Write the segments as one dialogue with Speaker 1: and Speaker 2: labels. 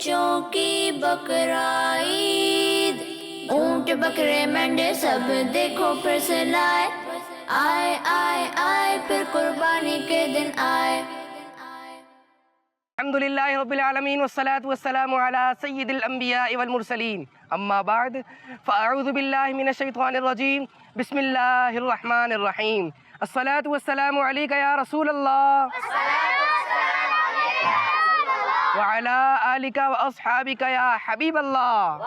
Speaker 1: بچوں کی بقرعید، اونٹ بکرے مینڈے سب دیکھو پھر سے لائے، آئے آئے آئے پھر قربانی کے دن آئے۔
Speaker 2: الحمد للہ رب العالمین والصلاة والسلام علی سید الانبیاء والمرسلین، اما بعد فاعوذ باللہ من الشیطان الرجیم، بسم اللہ الرحمن الرحیم۔ الصلاة والسلام علیک یا رسول اللہ وعلی آلک واصحابک یا حبیب اللہ،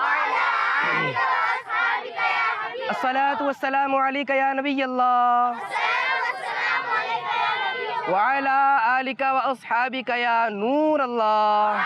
Speaker 2: الصلاة والسلام علیک یا نبی اللہ وعلی آلک واصحابک یا نور اللہ۔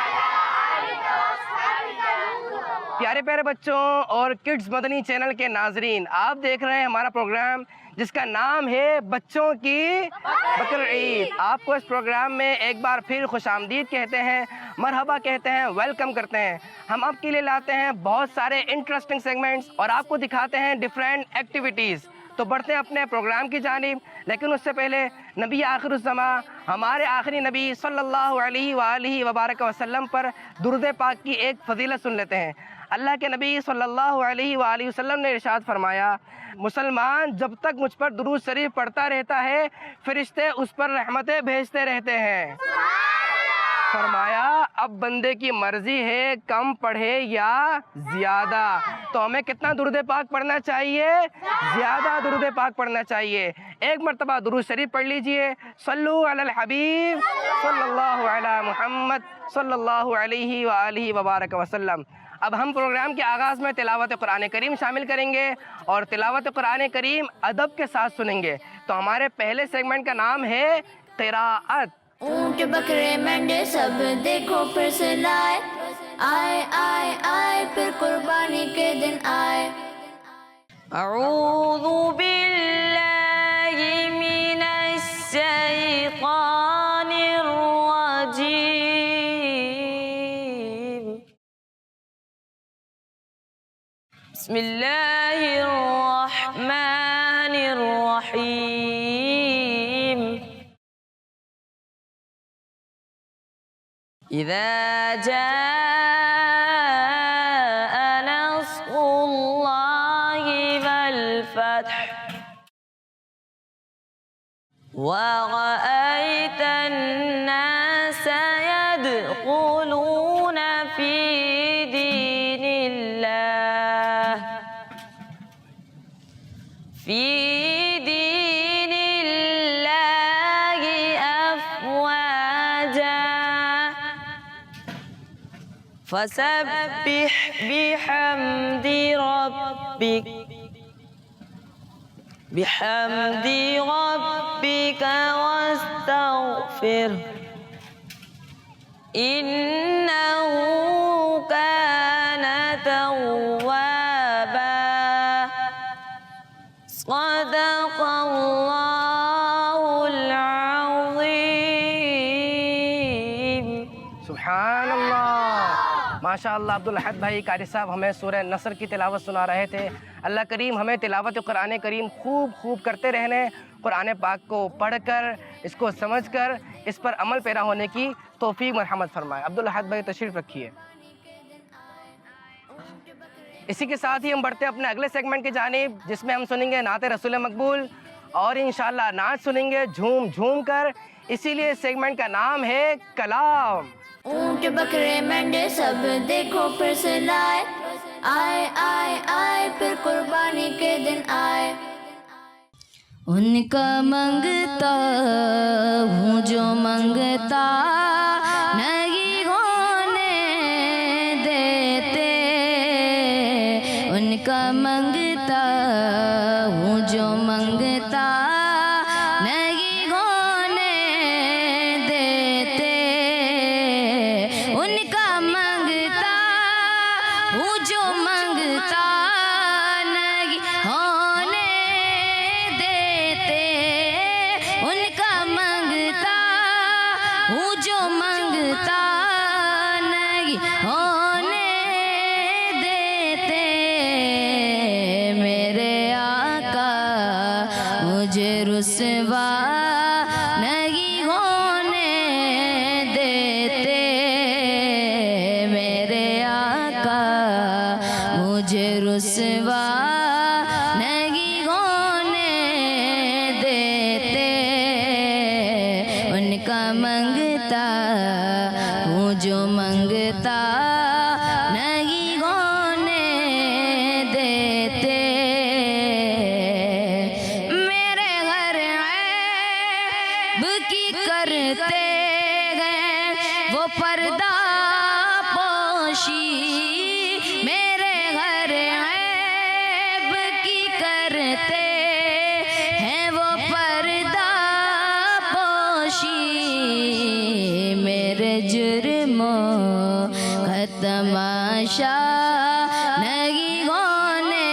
Speaker 2: پیارے پیارے بچوں اور کڈز مدنی چینل کے ناظرین، آپ دیکھ رہے ہیں ہمارا پروگرام جس کا نام ہے بچوں کی بقرعید۔ آپ کو اس پروگرام میں ایک بار پھر خوش آمدید کہتے ہیں، مرحبا کہتے ہیں، ویلکم کرتے ہیں۔ ہم آپ کے لیے لاتے ہیں بہت سارے انٹرسٹنگ سیگمنٹس اور آپ کو دکھاتے ہیں ڈیفرنٹ ایکٹیویٹیز۔ تو بڑھتے ہیں اپنے پروگرام کی جانب، لیکن اس سے پہلے نبی آخر الزماں، ہمارے آخری نبی صلی اللہ علیہ وآلہ وبارک وسلم پر درود پاک کی ایک فضیلت سن لیتے ہیں۔ اللہ کے نبی صلی اللہ علیہ وآلہ وسلم نے ارشاد فرمایا، مسلمان جب تک مجھ پر درود شریف پڑھتا رہتا ہے فرشتے اس پر رحمتیں بھیجتے رہتے ہیں۔ فرمایا اب بندے کی مرضی ہے کم پڑھے یا زیادہ، تو ہمیں کتنا درود پاک پڑھنا چاہیے؟ زیادہ درود پاک پڑھنا چاہیے۔ ایک مرتبہ درود شریف پڑھ لیجئے، صلو علی الحبیب صلی اللہ علی محمد صلی اللہ علیہ وآلہ وبارک وسلم۔ اب ہم پروگرام کے آغاز میں تلاوت قرآن کریم شامل کریں گے اور تلاوت قرآن کریم ادب کے ساتھ سنیں گے۔ تو ہمارے پہلے سیگمنٹ کا نام ہے قراءت۔
Speaker 1: اونٹ بکرے مینڈے سب دیکھو پھر سے لائے، آئے آئے آئے پھر قربانی کے دن آئے۔
Speaker 3: اعوذ باللہ من الشیطان الرجیم، بسم اللہ الرحمن الرحیم۔ اذا جاء نصر اللہ والفتح ورأيت الناس يدخلون في دين الله أفواجا فسبح بحمد ربك واستغفره إنه كان توابا، صدق اللہ العظیم۔
Speaker 2: سبحان اللہ، ماشاء اللہ۔ عبدالحد بھائی قاری صاحب ہمیں سورہ نصر کی تلاوت سنا رہے تھے۔ اللہ کریم ہمیں تلاوت قرآن کریم خوب کرتے رہنے، قرآن پاک کو پڑھ کر، اس کو سمجھ کر، اس پر عمل پیرا ہونے کی توفیق مرحمت فرمائے۔ عبدالحد بھائی تشریف رکھیے۔ اسی کے ساتھ ہی ہم بڑھتے ہیں اپنے اگلے سیگمنٹ کی جانب، جس میں ہم سنیں گے نعت رسول مقبول، اور انشاءاللہ نعت سنیں گے جھوم کر۔ اسی لیے سیگمنٹ کا نام ہے کلام۔
Speaker 1: اونٹ بکرے مینڈے سب دیکھو پھر سے لائے، آئے آئے آئے پھر قربانی کے دن آئے۔ ان کا منگتا ہوں جو منگتا نہیں ہونے دیتے، ان کا منگتا ہوں جو منگتا نہیں ہونے دیتے، ان کا منگتا ہوں جو منگتا نہیں ہونے دیتے، ان کا منگتا ہوں جو منگتا نہیں ہونے دیتے، میرے آقا مجھے رسوا نہیں ہونے دیتے، میرے رسوا نہیں ہونے دیتے ان کا منگتا ہوں جو منگتا نہیں ہونے دیتے میرے گھر عیب کی کرتے ہیں وہ پردہ پوشی میرے گھر عیب کی کرتے ہیں وہ پردہ پوشی میرے جرموں کا تماشا نہیں ہونے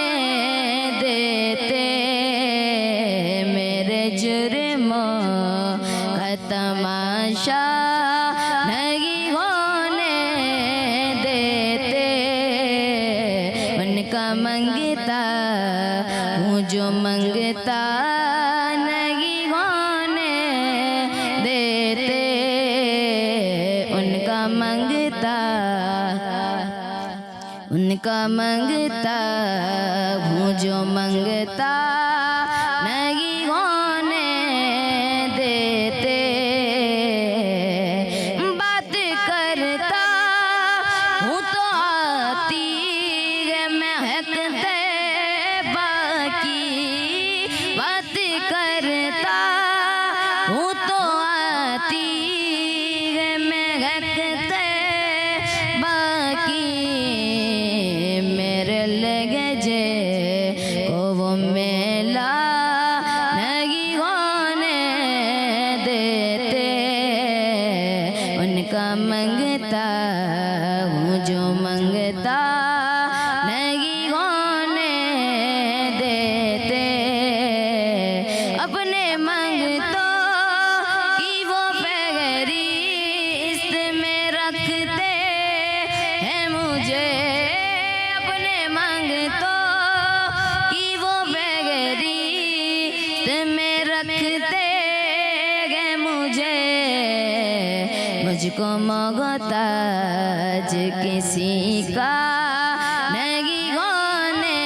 Speaker 1: دیتے میرے جرموں کا تماشا نہیں ہونے دیتے ان کا منگتا ہوں جو منگتا نہیں ہونے دیتے ان کا منگتا ہوں جو منگتا نہیں ہونے دیتے بات کرتا ہوں تو آتی ہے مہک طیبہ کی بات کرتا ہوں تو آتی ہے مہک طیبہ کی میرے لہجے کو وہ میلا نہیں ہونے دیتے ان کا منگتا ہوں جو منگتا نہیں ہونے دیتے اپنے منگتوں کی وہ فہرست میں رکھتے ہیں مجھے اپنے منگتوں کی وہ فہرست میں رکھتے ہیں مجھ کو محتاج کسی کا نہیں ہونے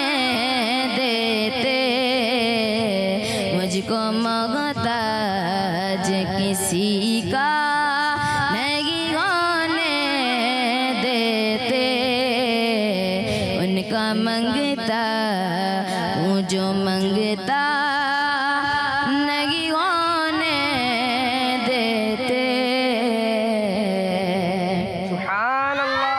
Speaker 1: دیتے مجھ کو محتاج کسی کا نہیں ہونے دیتے ان کا منگتا ہوں جو منگتا نہیں ہونے دیتے
Speaker 2: سبحان اللہ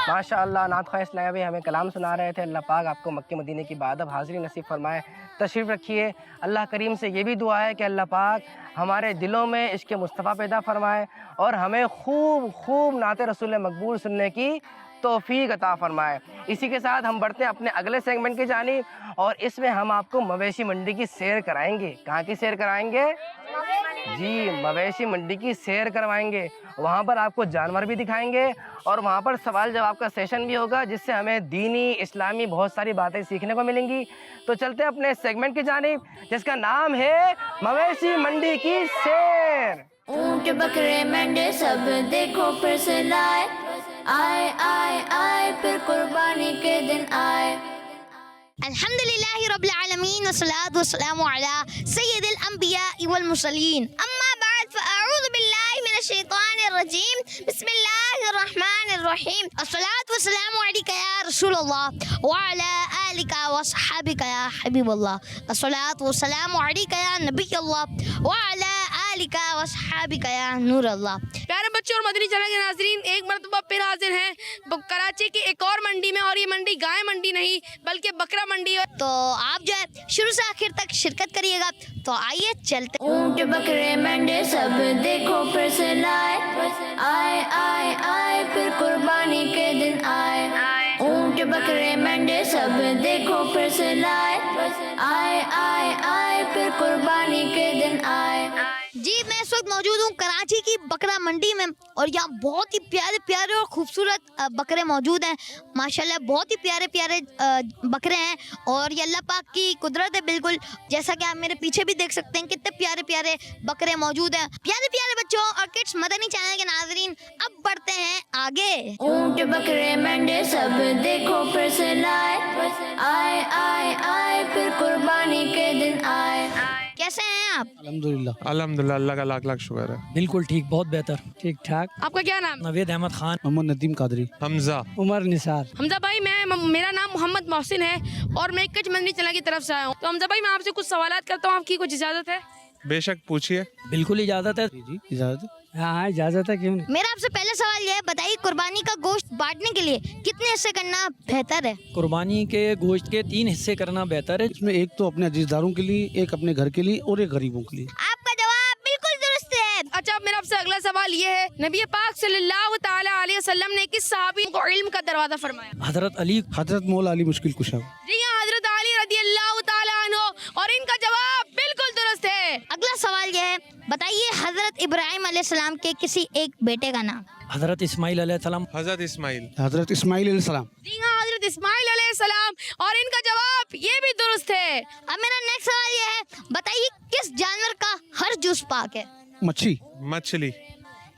Speaker 2: ماشاء اللہ نعت خواہ اسلامیہ بھی ہمیں کلام سنا رہے تھے اللہ پاک آپ کو مکہ مدینے کی بادب حاضری نصیب فرمائے تشریف رکھیے اللہ کریم سے یہ بھی دعا ہے کہ اللہ پاک ہمارے دلوں میں عشق مصطفیٰ پیدا فرمائے اور ہمیں خوب نعت رسول مقبول سننے کی توفیق عطا فرمائے اسی کے ساتھ ہم بڑھتے ہیں اپنے اگلے سیگمنٹ کی جانب اور اس میں ہم آپ کو مویشی منڈی کی سیر کرائیں گے کہاں کی سیر کرائیں گے جی مویشی منڈی کی سیر کروائیں گے وہاں پر آپ کو جانور بھی دکھائیں گے اور وہاں پر سوال جواب کا سیشن بھی ہوگا جس سے ہمیں دینی اسلامی بہت ساری باتیں سیکھنے کو ملیں گی تو چلتے ہیں اپنے سیگمنٹ کی جانب جس کا نام ہے مویشی منڈی کی سیر
Speaker 1: اونٹ بکرے مینڈے سب دیکھو پھر سے لائے آئے آئے آئے پھر قربانی کے دن آئے
Speaker 4: الحمد لله رب العالمين والصلاة والسلام على سيد الأنبياء والمرسلين أما بعد فأعوذ بالله من الشيطان الرجيم بسم الله الرحمن الرحيم الصلاة والسلام عليك يا رسول الله وعلى آلك وصحابك يا حبيب الله الصلاة والسلام عليك يا نبي الله وعلى آلك وصحابك يا نور الله
Speaker 5: پیارے بچوں اور مدنی چینل کے ناظرین ایک مرتبہ پھر حاضر ہیں کراچی کی ایک اور منڈی میں اور یہ منڈی گائے منڈی نہیں بلکہ بکرا منڈی ہے
Speaker 4: تو آپ جو ہے شروع سے آخر تک شرکت کریے گا تو آئیے چلتے
Speaker 1: اونٹ بکرے مینڈے سب دیکھو پھر سے لائے آئے آئے آئے پھر قربانی کے دن آئے اونٹ بکرے مینڈے سب دیکھو پھر سے لائے آئے آئے آئے پھر قربانی کے دن آئے
Speaker 4: جی میں اس وقت موجود ہوں کراچی کی بکرا منڈی میں، اور یہاں بہت ہی پیارے پیارے اور خوبصورت بکرے موجود ہیں ماشاءاللہ، بہت ہی پیارے پیارے بکرے ہیں، اور یہ اللہ پاک کی قدرت ہے بالکل، جیسا کہ آپ میرے پیچھے بھی دیکھ سکتے ہیں کتنے پیارے پیارے بکرے موجود ہیں۔ پیارے پیارے بچوں اور کڈس مدنی چینل کے ناظرین، اب بڑھتے ہیں آگے۔
Speaker 1: اونٹ بکرے مینڈے سب دیکھو پھر سے لائے آئے آئے آئے پھر قربانی کے دن آئے۔
Speaker 4: کیسے ہیں آپ؟
Speaker 6: الحمدللہ اللہ کا لاکھ لاکھ شکر ہے۔
Speaker 7: بالکل ٹھیک، بہت بہتر، ٹھیک ٹھاک۔
Speaker 5: آپ کا کیا نام؟
Speaker 7: نوید احمد خان،
Speaker 8: محمد ندیم قادری،
Speaker 6: حمزہ،
Speaker 7: عمر نثار۔
Speaker 5: حمزہ بھائی میرا نام محمد محسن ہے اور میں کچھ مدنی چینل کی طرف سے آیا ہوں۔ تو حمزہ بھائی میں آپ سے کچھ سوالات کرتا ہوں، آپ کی کچھ اجازت ہے؟
Speaker 6: بے شک پوچھیے۔
Speaker 7: بالکل اجازت ہے،
Speaker 8: جی اجازت ہے۔
Speaker 7: ہاں اجازت ہے، کیوں نہیں۔
Speaker 4: میرا آپ سے پہلا سوال یہ ہے، بتائیے قربانی کا گوشت بانٹنے کے لیے کتنے حصے کرنا بہتر ہے؟
Speaker 7: قربانی کے گوشت کے 3 حصے کرنا بہتر ہے۔
Speaker 8: اس میں ایک تو اپنے عزیزداروں کے لیے، ایک اپنے گھر کے لیے اور ایک غریبوں کے لیے۔
Speaker 4: آپ کا جواب بالکل درست ہے۔
Speaker 5: اچھا اب میرا آپ سے اگلا سوال یہ ہے، نبی پاک صلی اللہ تعالی علیہ وسلم نے کس صحابی کو علم کا دروازہ فرمایا؟
Speaker 7: حضرت علی۔
Speaker 8: حضرت مولا علی مشکل کشا۔
Speaker 5: جی ہاں، حضرت علی رضی اللہ تعالی عنہ، اور ان کا جواب بالکل درست ہے۔
Speaker 4: اگلا سوال یہ ہے، بتائیے حضرت ابراہیم علیہ السلام کے کسی ایک بیٹے کا نام؟
Speaker 7: حضرت اسماعیل علیہ السلام۔
Speaker 6: حضرت اسماعیل۔
Speaker 8: حضرت اسماعیل علیہ السلام۔
Speaker 5: جی ہاں، حضرت اسماعیل علیہ السلام، اور ان کا جواب یہ بھی درست ہے۔
Speaker 4: اب میرا نیکسٹ سوال یہ ہے، بتائیے کس جانور کا ہر جز پاک ہے؟
Speaker 8: مچھی۔
Speaker 6: مچھلی۔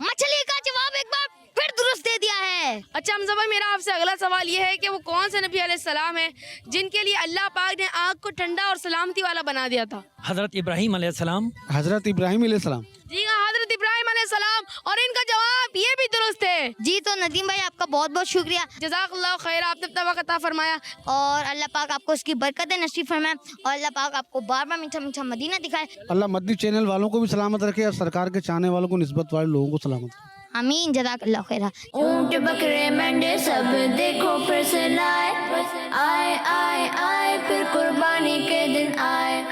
Speaker 4: مچھلی کا جواب ایک بار پھر درست دے دیا ہے۔
Speaker 5: اچھا حمزہ بھائی میرا آپ سے اگلا سوال یہ ہے کہ وہ کون سے نبی علیہ السلام ہیں جن کے لیے اللہ پاک نے آگ کو ٹھنڈا اور سلامتی والا بنا دیا تھا؟
Speaker 7: حضرت ابراہیم علیہ السلام۔
Speaker 8: حضرت ابراہیم علیہ السلام۔
Speaker 5: جی ہاں، حضرت ابراہیم علیہ السلام، اور ان کا جواب یہ بھی درست ہے۔
Speaker 4: جی تو ندیم بھائی آپ کا بہت بہت شکریہ،
Speaker 5: جزاک اللہ خیر، آپ نے اپنا وقت عطا فرمایا۔
Speaker 4: اور اللہ پاک آپ کو اس کی برکتیں نصیب فرمائے، اور اللہ پاک آپ کو بار بار میٹھا میٹھا مدینہ دکھائے۔
Speaker 8: اللہ مدنی چینل والوں کو بھی سلامت رکھے اور سرکار کے چاہنے والوں کو، نسبت والے لوگوں کو سلامت رکھے۔
Speaker 4: آمین، جزاک اللہ خیر۔
Speaker 1: اونٹ بکرے مینڈے سب دیکھو پھر سے لائے آئے آئے آئے پھر قربانی کے دن آئے۔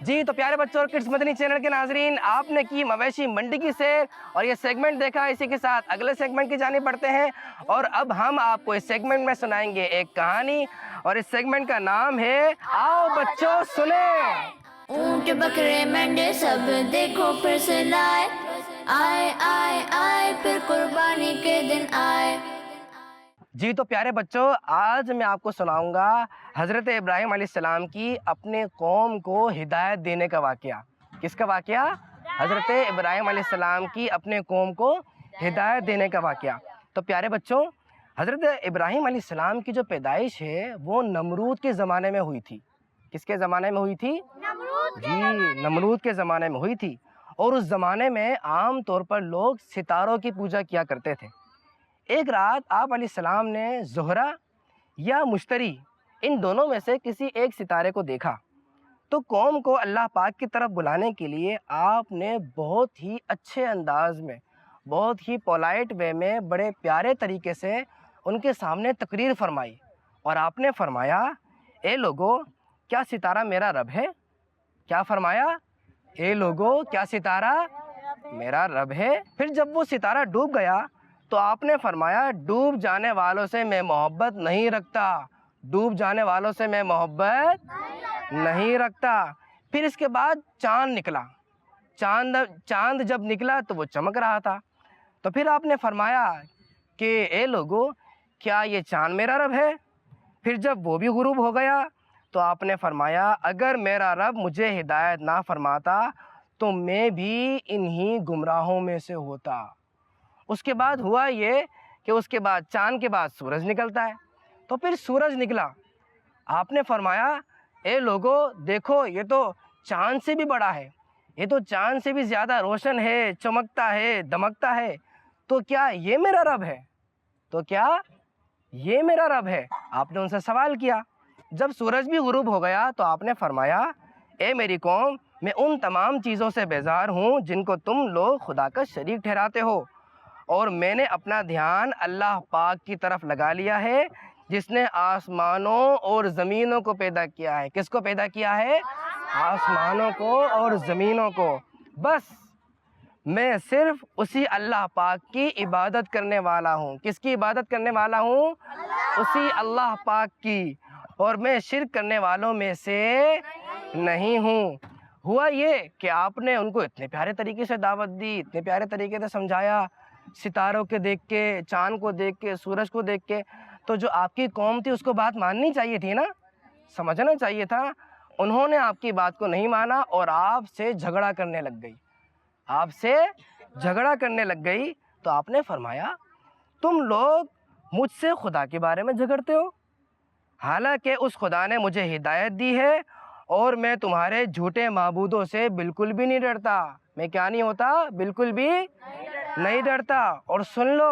Speaker 2: جی تو پیارے بچوں اور کڈس مدنی چینل کے ناظرین، آپ نے کی مویشی منڈی کی سیر اور یہ سیگمنٹ دیکھا۔ اسی کے ساتھ اگلے سیگمنٹ کی جانب بڑھتے ہیں، اور اب ہم آپ کو اس سیگمنٹ میں سنائیں گے ایک کہانی، اور اس سیگمنٹ کا نام ہے آؤ بچوں سنیں۔
Speaker 1: اونٹ بکرے مینڈے سب دیکھو پھر سے لائے آئے آئے آئے پھر قربانی کے دن آئے۔
Speaker 2: جی تو پیارے بچوں، آج میں آپ کو سناؤں گا حضرت ابراہیم علیہ السلام کی اپنے قوم کو ہدایت دینے کا واقعہ۔ کس کا واقعہ؟ حضرت ابراہیم علیہ السلام کی اپنے قوم کو ہدایت دینے کا واقعہ۔ تو پیارے بچوں، حضرت ابراہیم علیہ السلام کی جو پیدائش ہے وہ نمرود کے زمانے میں ہوئی تھی۔ کس کے زمانے میں ہوئی تھی؟ جی، نمرود کے زمانے میں ہوئی تھی۔ اور اس زمانے میں عام طور پر لوگ ستاروں کی پوجا کیا کرتے تھے۔ ایک رات آپ علیہ السلام نے زہرہ یا مشتری، ان دونوں میں سے کسی ایک ستارے کو دیکھا، تو قوم کو اللہ پاک کی طرف بلانے کے لیے آپ نے بہت ہی اچھے انداز میں، بہت ہی پولائٹ وے میں، بڑے پیارے طریقے سے ان کے سامنے تقریر فرمائی، اور آپ نے فرمایا، اے لوگو کیا ستارہ میرا رب ہے؟ کیا فرمایا؟ اے لوگو کیا ستارہ میرا رب ہے؟ پھر جب وہ ستارہ ڈوب گیا تو آپ نے فرمایا، ڈوب جانے والوں سے میں محبت نہیں رکھتا، ڈوب جانے والوں سے میں محبت نہیں رکھتا۔ پھر اس کے بعد چاند نکلا، چاند جب نکلا تو وہ چمک رہا تھا، تو پھر آپ نے فرمایا کہ اے لوگو کیا یہ چاند میرا رب ہے؟ پھر جب وہ بھی غروب ہو گیا تو آپ نے فرمایا، اگر میرا رب مجھے ہدایت نہ فرماتا تو میں بھی انہی گمراہوں میں سے ہوتا۔ اس کے بعد ہوا یہ کہ اس کے بعد چاند کے بعد سورج نکلتا ہے، تو پھر سورج نکلا، آپ نے فرمایا، اے لوگو دیکھو یہ تو چاند سے بھی بڑا ہے، یہ تو چاند سے بھی زیادہ روشن ہے، چمکتا ہے، دمکتا ہے، تو کیا یہ میرا رب ہے؟ تو کیا یہ میرا رب ہے؟ آپ نے ان سے سوال کیا۔ جب سورج بھی غروب ہو گیا تو آپ نے فرمایا، اے میری قوم، میں ان تمام چیزوں سے بیزار ہوں جن کو تم لوگ خدا کا شریک ٹھہراتے ہو، اور میں نے اپنا دھیان اللہ پاک کی طرف لگا لیا ہے جس نے آسمانوں اور زمینوں کو پیدا کیا ہے۔ کس کو پیدا کیا ہے؟ آسمانوں کو اور زمینوں کو۔ بس میں صرف اسی اللہ پاک کی عبادت کرنے والا ہوں۔ کس کی عبادت کرنے والا ہوں؟ اسی اللہ پاک کی، اور میں شرک کرنے والوں میں سے نہیں ہوں۔ ہوا یہ کہ آپ نے ان کو اتنے پیارے طریقے سے دعوت دی، اتنے پیارے طریقے سے سمجھایا، ستاروں کے دیکھ کے، چاند کو دیکھ کے، سورج کو دیکھ کے، تو جو آپ کی قوم تھی اس کو بات ماننی چاہیے تھی نا، سمجھنا چاہیے تھا. انہوں نے آپ کی بات کو نہیں مانا اور آپ سے جھگڑا کرنے لگ گئی، آپ سے جھگڑا کرنے لگ گئی. تو آپ نے فرمایا تم لوگ مجھ سے خدا کے بارے میں جھگڑتے ہو، حالانکہ اس خدا نے مجھے ہدایت دی ہے اور میں تمہارے جھوٹے معبودوں سے بالکل بھی نہیں ڈرتا. میں کیا نہیں ہوتا؟ بالکل بھی نہیں ڈرتا. اور سن لو،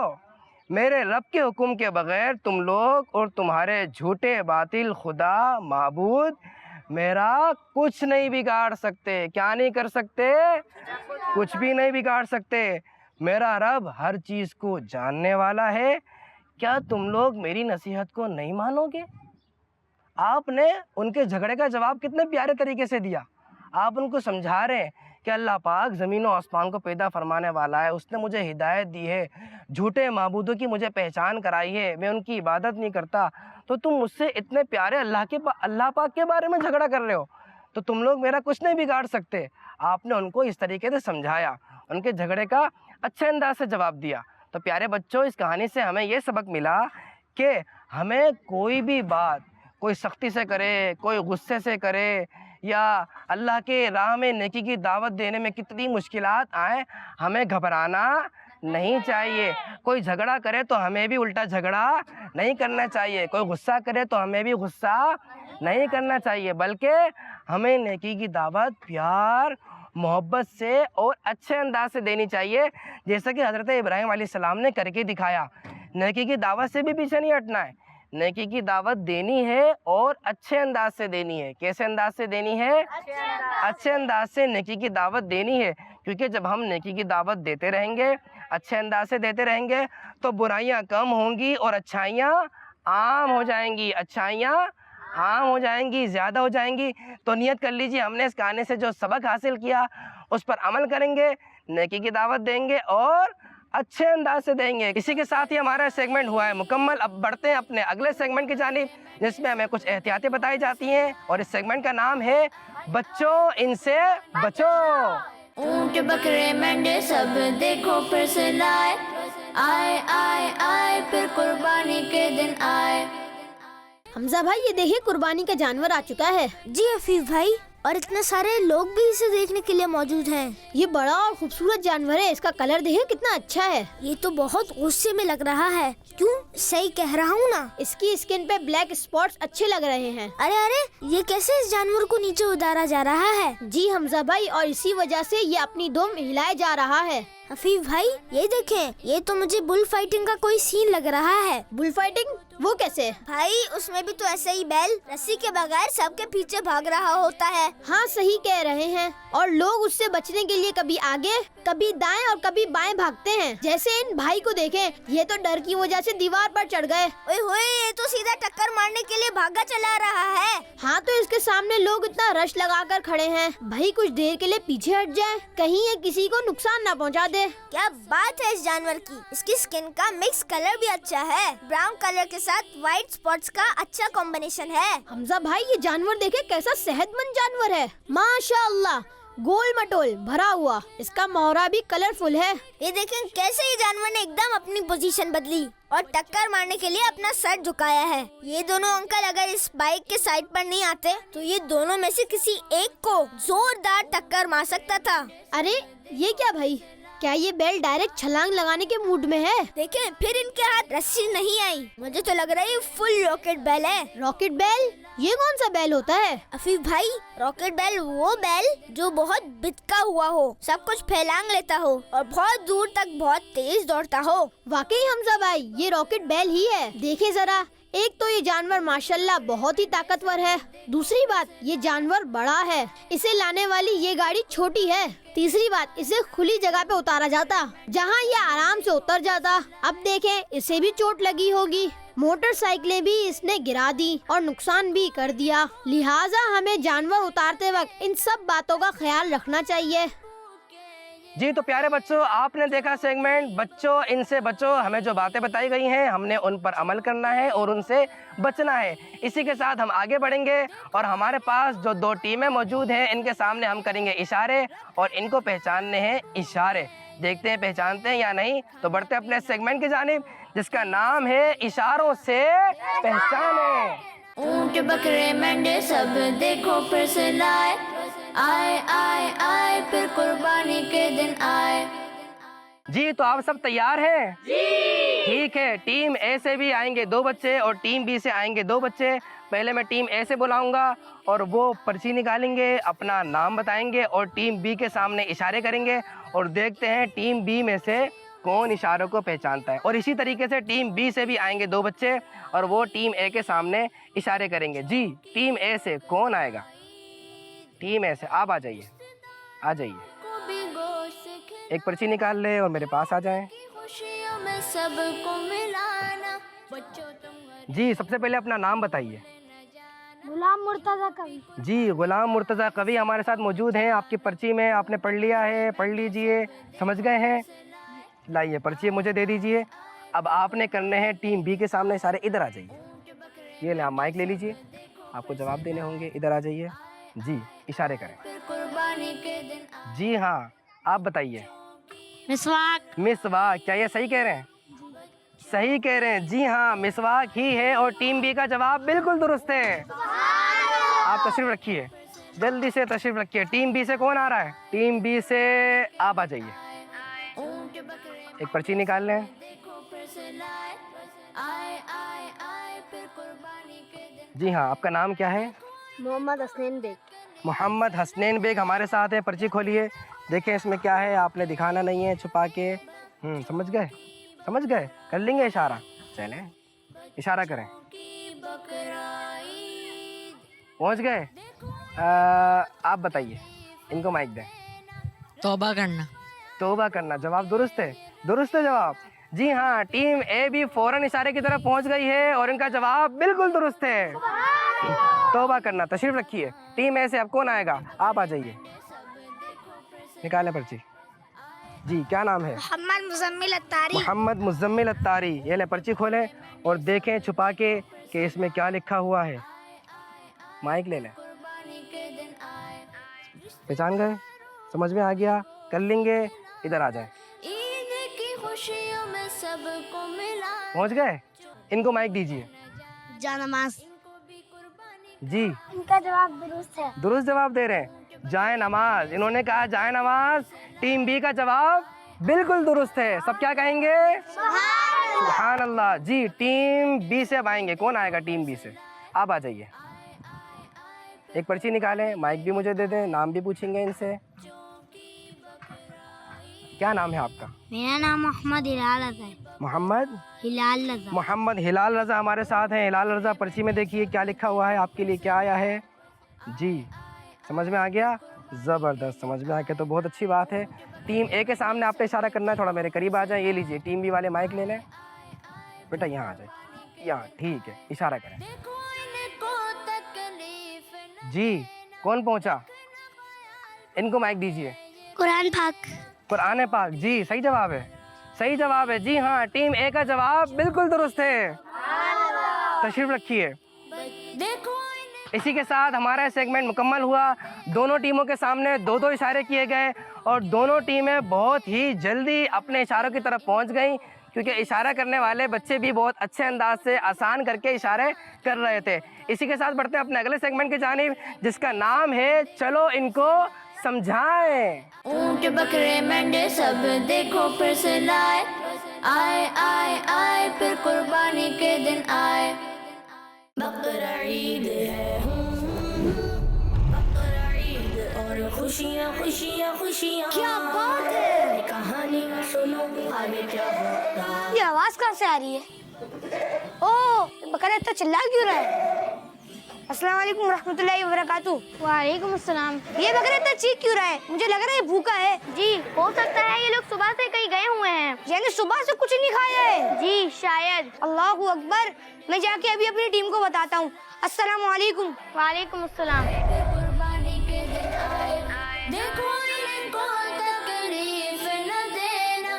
Speaker 2: میرے رب کے حکم کے بغیر تم لوگ اور تمہارے جھوٹے باطل خدا معبود میرا کچھ نہیں بگاڑ سکتے. کیا نہیں کر سکتے؟ کچھ بھی نہیں بگاڑ سکتے. میرا رب ہر چیز کو جاننے والا ہے. کیا تم لوگ میری نصیحت کو نہیں مانو گے؟ آپ نے ان کے جھگڑے کا جواب کتنے پیارے طریقے سے دیا. آپ ان کو سمجھا رہے ہیں کہ اللہ پاک زمین و آسمان کو پیدا فرمانے والا ہے، اس نے مجھے ہدایت دی ہے، جھوٹے معبودوں کی مجھے پہچان کرائی ہے، میں ان کی عبادت نہیں کرتا، تو تم مجھ سے اتنے پیارے اللہ پاک کے بارے میں جھگڑا کر رہے ہو، تو تم لوگ میرا کچھ نہیں بگاڑ سکتے. آپ نے ان کو اس طریقے سے سمجھایا، ان کے جھگڑے کا اچھے انداز سے جواب دیا. تو پیارے بچوں، اس کہانی سے ہمیں یہ سبق ملا کہ ہمیں کوئی بھی بات کوئی سختی سے کرے، کوئی غصے سے کرے، یا اللہ کے راہ میں نیکی کی دعوت دینے میں کتنی مشکلات آئیں، ہمیں گھبرانا نہیں چاہیے. کوئی جھگڑا کرے تو ہمیں بھی الٹا جھگڑا نہیں کرنا چاہیے، کوئی غصہ کرے تو ہمیں بھی غصہ نہیں کرنا چاہیے، بلکہ ہمیں نیکی کی دعوت پیار محبت سے اور اچھے انداز سے دینی چاہیے، جیسا کہ حضرت ابراہیم علیہ السلام نے کر کے دکھایا. نیکی کی دعوت سے بھی پیچھے نہیں ہٹنا ہے، نیکی کی دعوت دینی ہے اور اچھے انداز سے دینی ہے. کیسے انداز سے دینی ہے؟ اچھے انداز سے نیکی کی دعوت دینی ہے، کیونکہ جب ہم نیکی کی دعوت دیتے رہیں گے، اچھے انداز سے دیتے رہیں گے، تو برائیاں کم ہوں گی اور اچھائیاں عام ہو جائیں گی، اچھائیاں عام ہو جائیں گی، زیادہ ہو جائیں گی. تو نیت کر لیجیے، ہم نے اس کہانی سے جو سبق حاصل کیا اس پر عمل کریں گے، نیکی کی دعوت دیں گے اور اچھے انداز سے دیں گے. اسی کے ساتھ ہی ہمارا سیگمنٹ ہوا ہے مکمل. اب بڑھتے ہیں اپنے اگلے سیگمنٹ کی جانب، جس میں ہمیں کچھ احتیاطیں بتائی جاتی ہیں، اور اس سیگمنٹ کا نام ہے بچوں ان سے بچو.
Speaker 1: اونٹ بکرے مینڈے سب دیکھو پھر سے لائے، آئے آئے آئے پھر قربانی کے دن آئے.
Speaker 9: حمزہ بھائی، یہ دیکھیے قربانی کا جانور آ چکا ہے.
Speaker 4: جی عفیف بھائی، اور اتنے سارے لوگ بھی اسے دیکھنے کے لیے موجود ہیں.
Speaker 9: یہ بڑا اور خوبصورت جانور ہے، اس کا کلر دیکھیں کتنا اچھا ہے.
Speaker 4: یہ تو بہت غصے میں لگ رہا ہے. کیوں؟ صحیح کہہ رہا ہوں نا.
Speaker 9: اس کی اسکن پہ بلیک اسپاٹس اچھے لگ رہے ہیں.
Speaker 4: ارے یہ کیسے اس جانور کو نیچے اتارا جا رہا ہے؟
Speaker 9: جی حمزہ بھائی، اور اسی وجہ سے یہ اپنی دم ہلائے جا رہا ہے.
Speaker 4: حفیظ بھائی یہ دیکھیں، یہ تو مجھے بل فائٹنگ کا کوئی سین لگ رہا ہے.
Speaker 9: بل فائٹنگ؟ وہ کیسے؟
Speaker 4: بھائی اس میں بھی تو ایسے ہی بیل رسی کے بغیر سب کے پیچھے بھاگ رہا ہوتا ہے.
Speaker 9: ہاں صحیح کہہ رہے ہیں، اور لوگ اس سے بچنے کے لیے کبھی آگے کبھی دائیں اور کبھی بائیں بھاگتے ہیں. جیسے ان بھائی کو دیکھیں، یہ تو ڈر کی وجہ سے دیوار پر چڑھ گئے.
Speaker 4: اوئے ہوئے، یہ تو سیدھا ٹکر مارنے کے لیے بھاگا چلا رہا ہے.
Speaker 9: ہاں تو اس کے سامنے لوگ اتنا رش لگا کر کھڑے ہیں. بھائی کچھ دیر کے لیے پیچھے ہٹ جائے، کہیں یہ کسی کو نقصان نہ پہنچا دے.
Speaker 4: کیا بات ہے اس جانور کی. اس کی سکن کا مکس کلر بھی اچھا ہے، براؤن کلر کے ساتھ وائٹ اسپاٹس کا اچھا کمبینیشن ہے.
Speaker 9: حمزہ بھائی یہ جانور دیکھے کیسا صحت مند جانور ہے، ماشاء اللہ، گول مٹول بھرا ہوا. اس کا مہرا بھی کلرفل ہے.
Speaker 4: یہ دیکھیں کیسے یہ جانور نے ایک دم اپنی پوزیشن بدلی اور ٹکر مارنے کے لیے اپنا سر جھکایا ہے. یہ دونوں انکل اگر اس بائک کے سائڈ پر نہیں آتے تو یہ دونوں میں سے کسی ایک کو زوردار ٹکر مار سکتا تھا.
Speaker 9: ارے یہ کیا بھائی، کیا یہ بیل ڈائریکٹ چھلانگ لگانے کے موڈ میں ہے؟
Speaker 4: دیکھیں پھر ان کے ہاتھ رسی نہیں آئی. مجھے تو لگ رہا ہے یہ فل راکٹ بیل ہے.
Speaker 9: راکٹ بیل؟ یہ کون سا بیل ہوتا ہے؟
Speaker 4: عفیف بھائی راکٹ بیل وہ بیل جو بہت بتکا ہوا ہو، سب کچھ پھیلانگ لیتا ہو اور بہت دور تک بہت تیز دوڑتا ہو.
Speaker 9: واقعی حمزہ بھائی یہ راکٹ بیل ہی ہے. دیکھیں ذرا، ایک تو یہ جانور ماشاءاللہ بہت ہی طاقتور ہے، دوسری بات یہ جانور بڑا ہے، اسے لانے والی یہ گاڑی چھوٹی ہے، تیسری بات اسے کھلی جگہ پہ اتارا جاتا جہاں یہ آرام سے اتر جاتا. اب دیکھیں اسے بھی چوٹ لگی ہوگی. موٹر سائیکلیں بھی اس نے گرا دی اور نقصان بھی کر دیا. لہٰذا ہمیں جانور اتارتے وقت ان سب باتوں کا خیال رکھنا چاہیے.
Speaker 2: جی تو پیارے بچوں، آپ نے دیکھا سیگمنٹ بچوں ان سے بچو، ہمیں جو باتیں بتائی گئی ہیں ہم نے ان پر عمل کرنا ہے اور ان سے بچنا ہے۔ اسی کے ساتھ ہم آگے بڑھیں گے اور ہمارے پاس جو 2 ٹیمیں موجود ہیں ان کے سامنے ہم کریں گے اشارے اور ان کو پہچاننے ہیں اشارے۔ دیکھتے ہیں پہچانتے ہیں یا نہیں، تو بڑھتے ہیں اپنے سیگمنٹ کی جانب جس کا نام ہے اشاروں سے پہچانے۔
Speaker 1: اونٹ بکرے مینڈے سب دیکھو پھر سے لائے، آئے آئے آئے پھر قربانی کے دن آئے۔
Speaker 2: جی تو آپ سب تیار ہیں؟ جی ٹھیک ہے، ٹیم اے سے بھی آئیں گے 2 بچے اور ٹیم بی سے آئیں گے 2 بچے۔ پہلے میں ٹیم اے سے بلاؤں گا اور وہ پرچی نکالیں گے، اپنا نام بتائیں گے اور ٹیم بی کے سامنے اشارے کریں گے اور دیکھتے ہیں ٹیم بی میں سے کون اشاروں کو پہچانتا ہے۔ اور اسی طریقے سے ٹیم بی سے بھی آئیں گے 2 بچے اور وہ ٹیم اے کے سامنے اشارے کریں گے۔ جی ٹیم اے سے کون آئے گا؟ ٹیم اے سے آپ آ جائیے، آ جائیے، ایک پرچی نکال لے اور میرے پاس آ جائیں۔
Speaker 1: خوشیوں میں سب کو ملانا، بچوں تم
Speaker 2: جی سب سے پہلے اپنا نام بتائیے۔
Speaker 9: غلام مرتضی کبھی۔
Speaker 2: جی غلام مرتضی قوی ہمارے ساتھ موجود ہیں۔ آپ کی پرچی میں آپ نے پڑھ لیا ہے، پڑھ لیجئے، سمجھ گئے ہیں؟ لائیے پرچی مجھے دے دیجئے۔ اب آپ نے کرنے ہیں ٹیم بی کے سامنے اشارے، ادھر آ جائیے، یہ لیں آپ مائک لے لیجئے، آپ کو جواب دینے ہوں گے، ادھر آ جائیے۔ جی اشارے کریں۔
Speaker 1: قربانی کے دن آئے۔
Speaker 2: جی ہاں آپ بتائیے۔
Speaker 4: مسواک۔
Speaker 2: مسواک، کیا یہ صحیح کہہ رہے ہیں؟ صحیح کہہ رہے ہیں، جی ہاں مسواک ہی ہے اور ٹیم بی کا جواب بالکل درست ہے۔ آپ تشریف رکھیے، جلدی سے تشریف رکھیے۔ ٹیم بی سے کون آ رہا ہے؟ ٹیم بی سے آپ آ جائیے،
Speaker 1: اونٹ بکرے
Speaker 2: ایک پرچی نکال لیں۔
Speaker 1: دیکھو پھر سے لائے، آئے آئے آئے پھر قربانی کے دن۔
Speaker 2: جی ہاں آپ کا نام کیا ہے؟
Speaker 9: محمد حسنین بیگ۔
Speaker 2: محمد حسنین بیگ ہمارے ساتھ ہیں۔ پرچی کھولیے، دیکھیں اس میں کیا ہے، آپ نے دکھانا نہیں ہے، چھپا کے۔ سمجھ گئے؟ سمجھ گئے؟ کر لیں گے اشارہ؟ چلیں اشارہ کریں۔ پہنچ گئے؟ آپ بتائیے، ان کو مائک دیں۔
Speaker 3: توبہ کرنا۔
Speaker 2: توبہ کرنا، جواب درست ہے، درست ہے جواب۔ جی ہاں ٹیم اے بھی فوراً اشارے کی طرف پہنچ گئی ہے اور ان کا جواب بالکل درست ہے، توبہ کرنا۔ تشریف رکھیے، ٹیم اے سے اب کون آئے گا؟ آپ آ جائیے، نکالیں پرچی۔ جی کیا نام ہے؟
Speaker 4: محمد مزمل اتاری۔
Speaker 2: محمد مزمل اتاری۔ یہ لیں پرچی کھولیں اور دیکھیں چھپا کے کہ اس میں کیا لکھا ہوا ہے۔ مائک لے لیں، پہچان گئے؟ سمجھ میں آ گیا؟ کر لیں گے، ادھر آ جائیں۔
Speaker 1: عید کی خوشیوں میں سب کو ملا۔
Speaker 2: پہنچ گئے؟ ان کو مائک دیجیے۔
Speaker 4: جانماز۔
Speaker 2: جی
Speaker 4: ان کا جواب درست ہے۔
Speaker 2: درست جواب دے رہے ہیں، جائے نماز۔ انہوں نے کہا جائے نماز، ٹیم بی کا جواب بالکل درست ہے۔ سب کیا کہیں گے؟ سبحان اللہ۔ جی ٹیم بی سے اب آئیں گے، کون آئے گا ٹیم بی سے؟ آپ آ جائیے، ایک پرچی نکالیں، مائک بھی مجھے دے دیں، نام بھی پوچھیں گے ان سے۔ کیا نام ہے آپ کا؟
Speaker 4: میرا نام محمد ہلال رضا ہے۔
Speaker 2: محمد
Speaker 4: ہلال رضا۔
Speaker 2: محمد ہلال رضا ہمارے ساتھ ہیں۔ ہلال رضا پرچی میں دیکھیے کیا لکھا ہوا ہے، آپ کے لیے کیا آیا ہے؟ جی سمجھ میں آ گیا؟ زبردست، سمجھ میں آ گیا تو بہت اچھی بات ہے۔ ٹیم اے کے سامنے آپ نے اشارہ کرنا ہے، تھوڑا میرے قریب آ جائیں۔ یہ لیجیے، ٹیم بی والے مائک لے لیں، بیٹا یہاں آ جائیں، یہاں ٹھیک ہے، اشارہ کریں۔ جی کون پہنچا؟ ان کو مائک دیجیے۔
Speaker 4: قرآن پاک۔
Speaker 2: قرآن پاک، جی صحیح جواب ہے، صحیح جواب ہے۔ جی ہاں ٹیم اے کا جواب بالکل درست ہے، تشریف رکھیے۔ اسی کے ساتھ ہمارا سیگمنٹ مکمل ہوا۔ دونوں ٹیموں کے سامنے 2 اشارے کیے گئے اور دونوں ٹیمیں بہت ہی جلدی اپنے اشاروں کی طرف پہنچ گئیں، کیونکہ اشارہ کرنے والے بچے بھی بہت اچھے انداز سے آسان کر کے اشارے کر رہے تھے۔ اسی کے ساتھ بڑھتے ہیں اپنے اگلے سیگمنٹ کی جانب جس کا نام ہے چلو ان کو سمجھائیں۔
Speaker 1: اونٹ بکرے مینڈے سب دیکھو پھر سے لائے، آئے آئے آئے پھر قربانی کے دن آئے۔ بقرہ عید ہے، بقرہ عید اور خوشیاں خوشیاں خوشیاں۔ کیا بات ہے، کہانی سنو آگے کیا ہوتا۔
Speaker 4: یہ آواز کہاں سے آ رہی ہے؟ اوہ بکرا اتنا چلا کیوں رہا ہے؟ السلام علیکم ورحمۃ اللہ وبرکاتہ۔ وعلیکم السلام۔ یہ بکرا اتنا چیخ کیوں رہا ہے؟ مجھے لگ رہا ہے یہ بھوکا ہے۔ جی ہو سکتا ہے یہ لوگ صبح سے کہیں گئے ہوئے ہیں، یعنی صبح سے کچھ نہیں کھایا ہے۔ جی شاید۔ اللہ اکبر، میں جا کے ابھی اپنی ٹیم کو بتاتا ہوں۔ السلام علیکم۔ وعلیکم السلام۔
Speaker 1: قربانی کے دن آئے، دیکھو ان کو تکلیف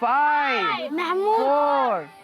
Speaker 2: 5 4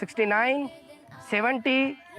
Speaker 2: 69, 70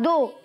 Speaker 4: 2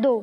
Speaker 4: 2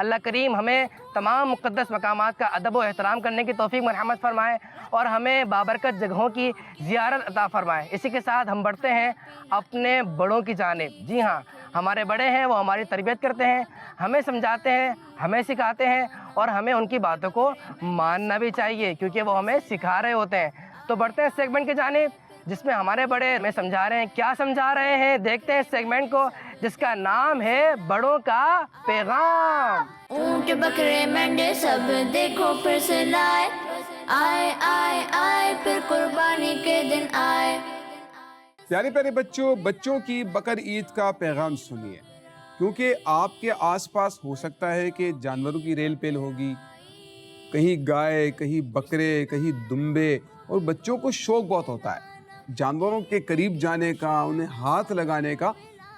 Speaker 2: اللہ کریم ہمیں تمام مقدس مقامات کا ادب و احترام کرنے کی توفیق مرحمت فرمائے اور ہمیں بابرکت جگہوں کی زیارت عطا فرمائے۔ اسی کے ساتھ ہم بڑھتے ہیں اپنے بڑوں کی جانب۔ جی ہاں، ہمارے بڑے ہیں، وہ ہماری تربیت کرتے ہیں، ہمیں سمجھاتے ہیں، ہمیں سکھاتے ہیں اور ہمیں ان کی باتوں کو ماننا بھی چاہیے کیونکہ وہ ہمیں سکھا رہے ہوتے ہیں۔ تو بڑھتے ہیں اس سیگمنٹ کی جانب جس میں ہمارے بڑے ہمیں سمجھا رہے ہیں۔ کیا سمجھا رہے ہیں؟ دیکھتے ہیں اس سیگمنٹ کو جس کا نام ہے بڑوں کا پیغام۔
Speaker 1: اونٹ بکرے مینڈے سب دیکھو پھر سے لائے، آئے آئے آئے پھر قربانی کے دن آئے۔
Speaker 10: پیارے پیارے بچوں کی بقر عید کا پیغام سنیے، کیونکہ آپ کے آس پاس ہو سکتا ہے کہ جانوروں کی ریل پیل ہوگی، کہیں گائے، کہیں بکرے، کہیں دمبے، اور بچوں کو شوق بہت ہوتا ہے جانوروں کے قریب جانے کا، انہیں ہاتھ لگانے کا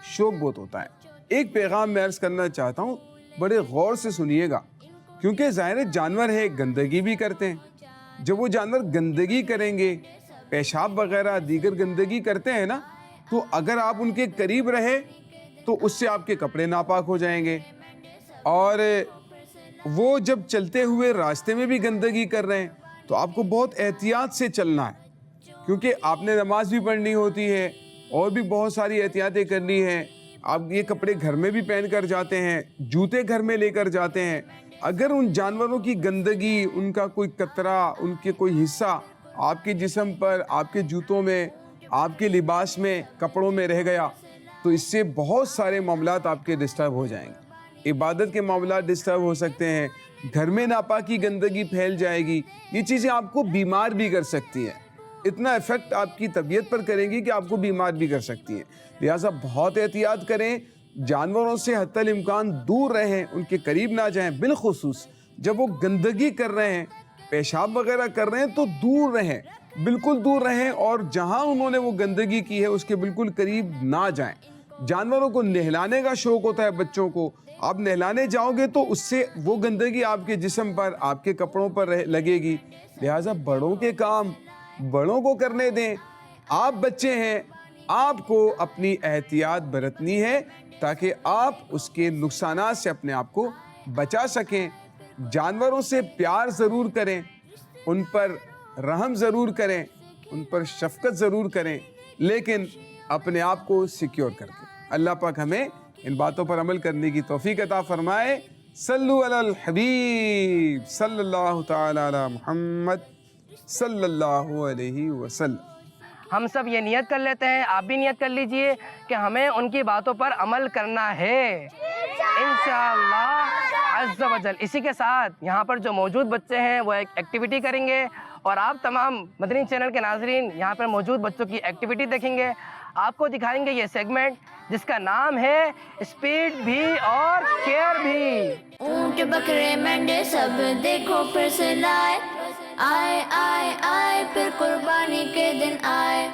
Speaker 10: شوق بہت ہوتا ہے۔ ایک پیغام میں عرض کرنا چاہتا ہوں، بڑے غور سے سنیے گا، کیونکہ ظاہر جانور ہے، گندگی بھی کرتے ہیں۔ جب وہ جانور گندگی کریں گے، پیشاب وغیرہ دیگر گندگی کرتے ہیں نا، تو اگر آپ ان کے قریب رہے تو اس سے آپ کے کپڑے ناپاک ہو جائیں گے، اور وہ جب چلتے ہوئے راستے میں بھی گندگی کر رہے ہیں تو آپ کو بہت احتیاط سے چلنا ہے، کیونکہ آپ نے نماز بھی پڑھنی ہوتی ہے اور بھی بہت ساری احتیاطیں کرنی ہیں۔ آپ یہ کپڑے گھر میں بھی پہن کر جاتے ہیں، جوتے گھر میں لے کر جاتے ہیں، اگر ان جانوروں کی گندگی، ان کا کوئی قطرہ، ان کے کوئی حصہ آپ کے جسم پر، آپ کے جوتوں میں، آپ کے لباس میں، کپڑوں میں رہ گیا تو اس سے بہت سارے معاملات آپ کے ڈسٹرب ہو جائیں گے۔ عبادت کے معاملات ڈسٹرب ہو سکتے ہیں، گھر میں ناپاکی گندگی پھیل جائے گی، یہ چیزیں آپ کو بیمار بھی کر سکتی ہیں، اتنا ایفیکٹ آپ کی طبیعت پر کریں گی کہ آپ کو بیمار بھی کر سکتی ہیں۔ لہٰذا بہت احتیاط کریں، جانوروں سے حتی الامکان دور رہیں، ان کے قریب نہ جائیں، بالخصوص جب وہ گندگی کر رہے ہیں، پیشاب وغیرہ کر رہے ہیں تو دور رہیں، بالکل دور رہیں، اور جہاں انہوں نے وہ گندگی کی ہے اس کے بالکل قریب نہ جائیں۔ جانوروں کو نہلانے کا شوق ہوتا ہے بچوں کو، آپ نہلانے جاؤ گے تو اس سے وہ گندگی آپ کے جسم پر، آپ کے کپڑوں پر لگے گی۔ لہٰذا بڑوں کے کام بڑوں کو کرنے دیں، آپ بچے ہیں، آپ کو اپنی احتیاط برتنی ہے تاکہ آپ اس کے نقصانات سے اپنے آپ کو بچا سکیں۔ جانوروں سے پیار ضرور کریں، ان پر رحم ضرور کریں، ان پر شفقت ضرور کریں، لیکن اپنے آپ کو سیکیور کر کے۔ اللہ پاک ہمیں ان باتوں پر عمل کرنے کی توفیق عطا فرمائے۔ صلو علی الحبیب صلی اللہ تعالی علی محمد صلی اللہ علیہ وسلم۔
Speaker 2: ہم سب یہ نیت کر لیتے ہیں، آپ بھی نیت کر لیجئے کہ ہمیں ان کی باتوں پر عمل کرنا ہے انشاءاللہ عز و جل۔ اسی کے ساتھ یہاں پر جو موجود بچے ہیں وہ ایک ایکٹیویٹی کریں گے اور آپ تمام مدنی چینل کے ناظرین یہاں پر موجود بچوں کی ایکٹیویٹی دیکھیں گے۔ آپ کو دکھائیں گے یہ سیگمنٹ جس کا نام ہے اسپیڈ بھی اور کیئر بھی۔
Speaker 1: اونٹ بکرے مینڈے سب دیکھو پھر سے لائے، آئے آئے آئے پھر قربانی کے دن آئے۔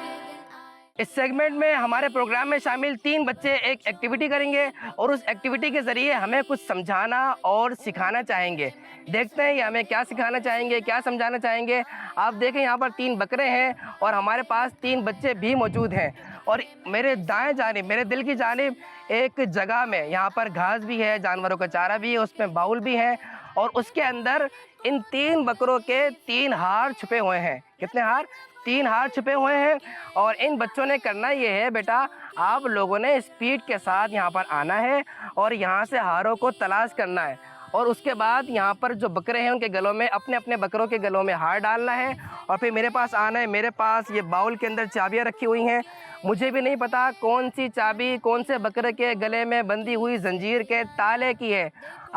Speaker 2: اس سیگمنٹ میں ہمارے پروگرام میں شامل 3 بچے ایک ایکٹیویٹی کریں گے اور اس ایکٹیویٹی کے ذریعے ہمیں کچھ سمجھانا اور سکھانا چاہیں گے۔ دیکھتے ہیں یہ ہمیں کیا سکھانا چاہیں گے، کیا سمجھانا چاہیں گے۔ آپ دیکھیں یہاں پر 3 بکرے ہیں اور ہمارے پاس 3 بچے بھی موجود ہیں، اور میرے دائیں جانب، میرے دل کی جانب ایک جگہ میں یہاں پر گھاس بھی ہے، جانوروں کا چارہ بھی ہے، اس میں باؤل بھی ہے، اور اس کے اندر ان 3 بکروں کے 3 ہار چھپے ہوئے ہیں۔ کتنے ہار؟ 3 ہار چھپے ہوئے ہیں، اور ان بچوں نے کرنا یہ ہے، بیٹا آپ لوگوں نے اسپیڈ کے ساتھ یہاں پر آنا ہے اور یہاں سے ہاروں کو تلاش کرنا ہے، اور اس کے بعد یہاں پر جو بکرے ہیں ان کے گلوں میں، اپنے اپنے بکروں کے گلوں میں ہار ڈالنا ہے، اور پھر میرے پاس آنا ہے۔ میرے پاس یہ باؤل کے اندر چابیاں رکھی ہوئی ہیں، مجھے بھی نہیں پتا کون سی چابی کون سے بکرے کے گلے میں بندھی ہوئی زنجیر کے تالے کی ہے۔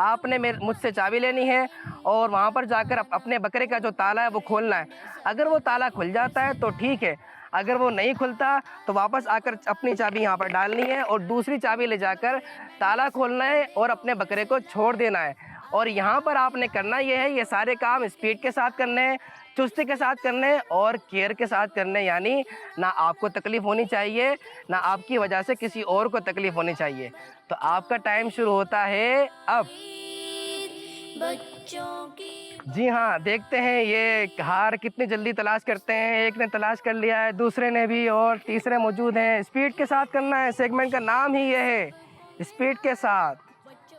Speaker 2: آپ نے مجھ سے چابی لینی ہے اور وہاں پر جا کر اپنے بکرے کا جو تالا ہے وہ کھولنا ہے۔ اگر وہ تالا کھل جاتا ہے تو ٹھیک ہے، اگر وہ نہیں کھلتا تو واپس آ کر اپنی چابی یہاں پر ڈالنی ہے اور دوسری چابی لے جا کر تالا کھولنا ہے اور اپنے بکرے کو چھوڑ دینا ہے۔ اور یہاں پر آپ نے کرنا یہ ہے، یہ سارے کام اسپیڈ کے ساتھ کرنے ہیں، چستی کے ساتھ کرنے اور کیئر کے ساتھ کرنے، یعنی نہ آپ کو تکلیف ہونی چاہیے نہ آپ کی وجہ سے کسی اور کو تکلیف ہونی چاہیے۔ تو آپ کا ٹائم شروع ہوتا ہے اب۔ جی ہاں، دیکھتے ہیں یہ ہار کتنی جلدی تلاش کرتے ہیں۔ ایک نے تلاش کر لیا ہے، دوسرے نے بھی، اور تیسرے موجود ہیں۔ اسپیڈ کے ساتھ کرنا ہے، سیگمنٹ کا نام ہی یہ ہے، اسپیڈ کے ساتھ۔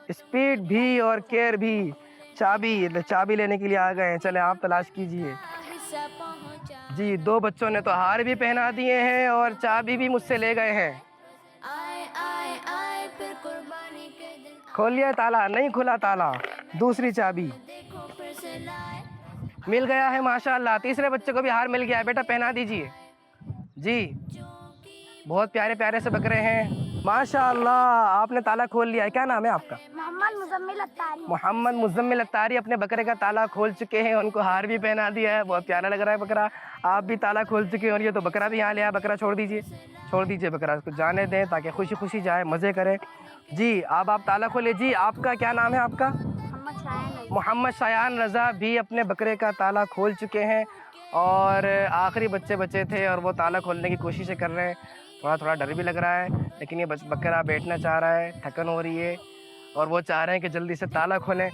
Speaker 2: اسپیڈ بھی اور کیئر بھی. چابی لینے کے لیے آ گئے ہیں. چلیں آپ تلاش کیجئے. جی 2 بچوں نے تو ہار بھی پہنا دیے ہیں اور چابی بھی مجھ سے لے گئے ہیں. کھولیے تالا. نہیں کھلا تالا. دوسری چابی مل گیا ہے ماشاءاللہ. تیسرے بچے کو بھی ہار مل گیا ہے. بیٹا پہنا دیجئے. جی بہت پیارے پیارے سے بکرے ہیں ماشاءاللہ. آپ نے تالا کھول لیا ہے. کیا نام ہے آپ کا؟ محمد مزمل اتاری اپنے بکرے کا تالا کھول چکے ہیں. ان کو ہار بھی پہنا دیا ہے. بہت پیارا لگ رہا ہے بکرا. آپ بھی تالا کھول چکے ہیں اور یہ تو بکرا بھی یہاں لیا. بکرا چھوڑ دیجئے بکرا. اس کو جانے دیں تاکہ خوشی خوشی جائے, مزے کرے. جی اب آپ تالا کھولے. جی آپ کا کیا نام ہے آپ کا؟ محمد شایان رضا بھی اپنے بکرے کا تالا کھول چکے ہیں اور آخری بچے بچے تھے اور وہ تالا کھولنے کی کوششیں کر رہے ہیں. تھوڑا ڈر بھی لگ رہا ہے لیکن یہ بکرا بیٹھنا چاہ رہا ہے. تھکن ہو رہی ہے اور وہ چاہ رہے ہیں کہ جلدی سے تالا کھولیں.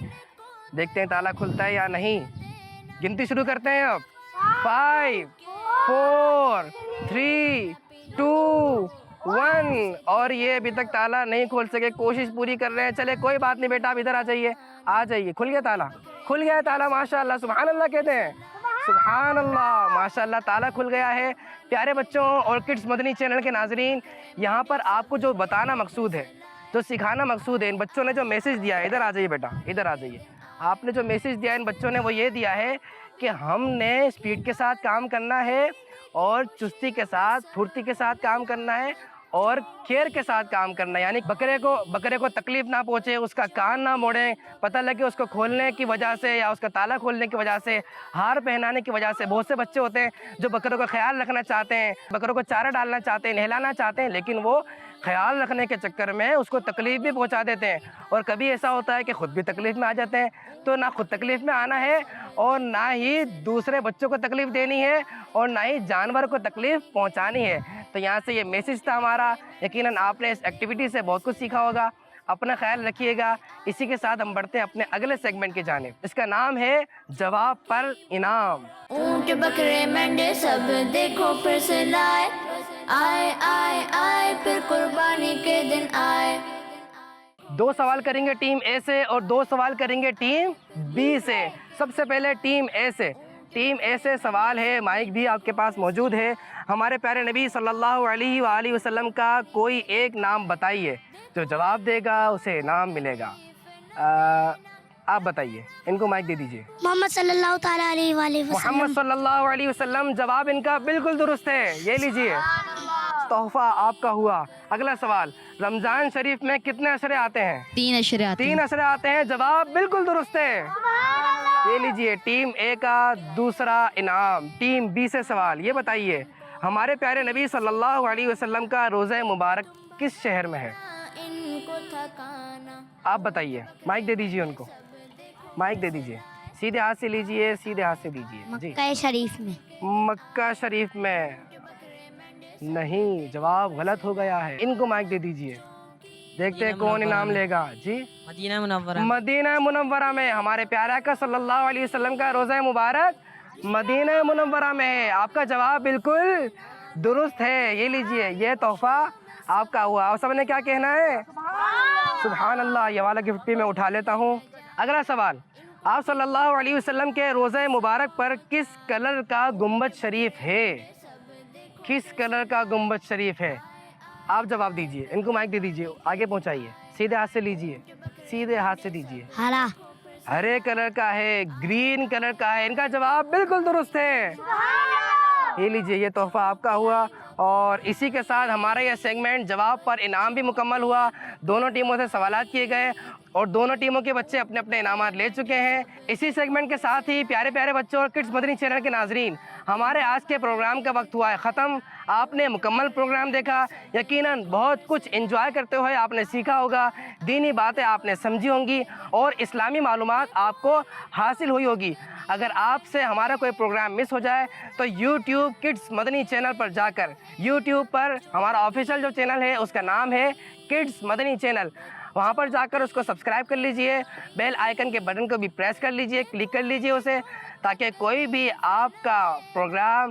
Speaker 2: دیکھتے ہیں تالا کھلتا ہے یا نہیں. گنتی شروع کرتے ہیں اب. 5 4 3 2 1. اور یہ ابھی تک تالا نہیں کھول سکے. کوشش پوری کر رہے ہیں. چلے کوئی بات نہیں بیٹا, آپ ادھر آ جائیے. کھل گیا تالا. کھل گیا ہے تالا ماشاءاللہ. سبحان اللہ کہتے ہیں. سبحان اللہ ماشاءاللہ تالا کھل گیا ہے. پیارے بچوں اور کڈس مدنی چینل کے ناظرین, یہاں پر آپ کو جو بتانا مقصود ہے, جو سکھانا مقصود ہے, ان بچوں نے جو میسج دیا ہے, ادھر آ جائیے بیٹا, ادھر آ جائیے. آپ نے جو میسج دیا ہے ان بچوں نے وہ یہ دیا ہے کہ ہم نے اسپیڈ کے ساتھ کام کرنا ہے اور چستی کے ساتھ پھرتی کے ساتھ کام کرنا ہے اور کیئر کے ساتھ کام کرنا ہے. یعنی بکرے کو تکلیف نہ پہنچے, اس کا کان نہ موڑیں. پتہ لگے اس کو کھولنے کی وجہ سے یا اس کا تالا کھولنے کی وجہ سے, ہار پہنانے کی وجہ سے. بہت سے بچے ہوتے ہیں جو بکروں کا خیال رکھنا چاہتے ہیں, بکروں کو چارہ ڈالنا چاہتے ہیں, نہلانا چاہتے ہیں, لیکن وہ خیال رکھنے کے چکر میں اس کو تکلیف بھی پہنچا دیتے ہیں. اور کبھی ایسا ہوتا ہے کہ خود بھی تکلیف میں آ جاتے ہیں. تو نہ خود تکلیف میں آنا ہے اور نہ ہی دوسرے بچوں کو تکلیف دینی ہے اور نہ ہی جانور کو تکلیف پہنچانی ہے. تو یہاں سے یہ میسج تھا ہمارا. یقیناً آپ نے اس ایکٹیویٹی سے بہت کچھ سیکھا ہوگا. اپنا خیال رکھیے گا. اسی کے ساتھ ہم بڑھتے ہیں اپنے اگلے سیگمنٹ کی جانب. اس کا نام ہے جواب پر انعام.
Speaker 1: اونٹ بکرے مینڈے سب دیکھو پھر سے لائے, آئے آئے آئے پھر قربانی کے دن آئے.
Speaker 2: 2 سوال کریں گے ٹیم اے سے اور 2 سوال کریں گے ٹیم بی سے. سب سے پہلے ٹیم اے سے سوال ہے. مائک بھی آپ کے پاس موجود ہے. ہمارے پیارے نبی صلی اللہ علیہ وآلہ وسلم کا کوئی ایک نام بتائیے. جو جواب دے گا اسے انعام ملے گا. آپ بتائیے. ان کو مائک دے دیجیے.
Speaker 4: محمد صلی اللہ تعالیٰ علیہ وآلہ وسلم.
Speaker 2: محمد صلی اللہ علیہ وسلم. جواب ان کا بالکل درست ہے. یہ لیجیے, تحفہ آپ کا ہوا. اگلا سوال, رمضان شریف میں کتنے عشرے آتے ہیں؟
Speaker 3: 3 عشرے آتے ہیں.
Speaker 2: 3 عشرے آتے ہیں. جواب بالکل درست ہے. یہ لیجیے ٹیم اے کا دوسرا انعام. ٹیم بی سے سوال, یہ بتائیے ہمارے پیارے نبی صلی اللہ علیہ وسلم کا روزہ مبارک کس شہر میں ہے؟ آپ بتائیے. مائک دے دیجیے ان کو, مائک دے دیجیے. سیدھے ہاتھ سے لیجیے, سیدھے ہاتھ سے دیجیے. جی
Speaker 4: مکہ شریف میں.
Speaker 2: مکہ شریف میں نہیں, جواب غلط ہو گیا ہے. ان کو مائک دے دیجیے. دیکھتے ہیں کون انعام لے گا. جی
Speaker 3: مدینہ منورہ.
Speaker 2: مدینہ منورہ میں ہمارے پیارے آقا صلی اللہ علیہ وسلم کا روزہ مبارک مدینہ منورہ میں ہے. آپ کا جواب بالکل درست ہے. یہ لیجیے, یہ تحفہ آپ کا ہوا. اور سب نے کیا کہنا ہے؟ سبحان اللہ. یہ والا گفٹ بھی میں اٹھا لیتا ہوں. اگلا سوال, آپ صلی اللہ علیہ وسلم کے روزہ مبارک پر کس کلر کا گنبد شریف ہے؟ کس کلر کا گنبد شریف ہے؟ آپ جواب دیجیے. ان کو مائک دے دیجیے, آگے پہنچائیے. سیدھے ہاتھ سے لیجیے, سیدھے ہاتھ سے دیجیے.
Speaker 4: ہرا.
Speaker 2: ہرے کلر کا ہے, گرین کلر کا ہے. ان کا جواب بالکل درست ہے. یہ لیجیے, یہ تحفہ آپ کا ہوا. اور اسی کے ساتھ ہمارا یہ سیگمنٹ جواب پر انعام بھی مکمل ہوا. دونوں ٹیموں سے سوالات کیے گئے اور دونوں ٹیموں کے بچے اپنے اپنے انعامات لے چکے ہیں. اسی سیگمنٹ کے ساتھ ہی پیارے پیارے بچوں اور کڈس مدنی چینل کے ناظرین, ہمارے آج کے پروگرام کا وقت ہوا ہے ختم. آپ نے مکمل پروگرام دیکھا. یقیناً بہت کچھ انجوائے کرتے ہوئے آپ نے سیکھا ہوگا. دینی باتیں آپ نے سمجھی ہوں گی اور اسلامی معلومات آپ کو حاصل ہوئی ہوگی. اگر آپ سے ہمارا کوئی پروگرام مس ہو جائے تو یوٹیوب کڈس مدنی چینل پر جا کر, یوٹیوب پر ہمارا آفیشیل جو چینل ہے اس کا نام ہے کڈس مدنی چینل, وہاں پر جا کر اس کو سبسکرائب کر لیجئے. بیل آئیکن کے بٹن کو بھی پریس کر لیجئے, کلک کر لیجئے اسے, تاکہ کوئی بھی آپ کا پروگرام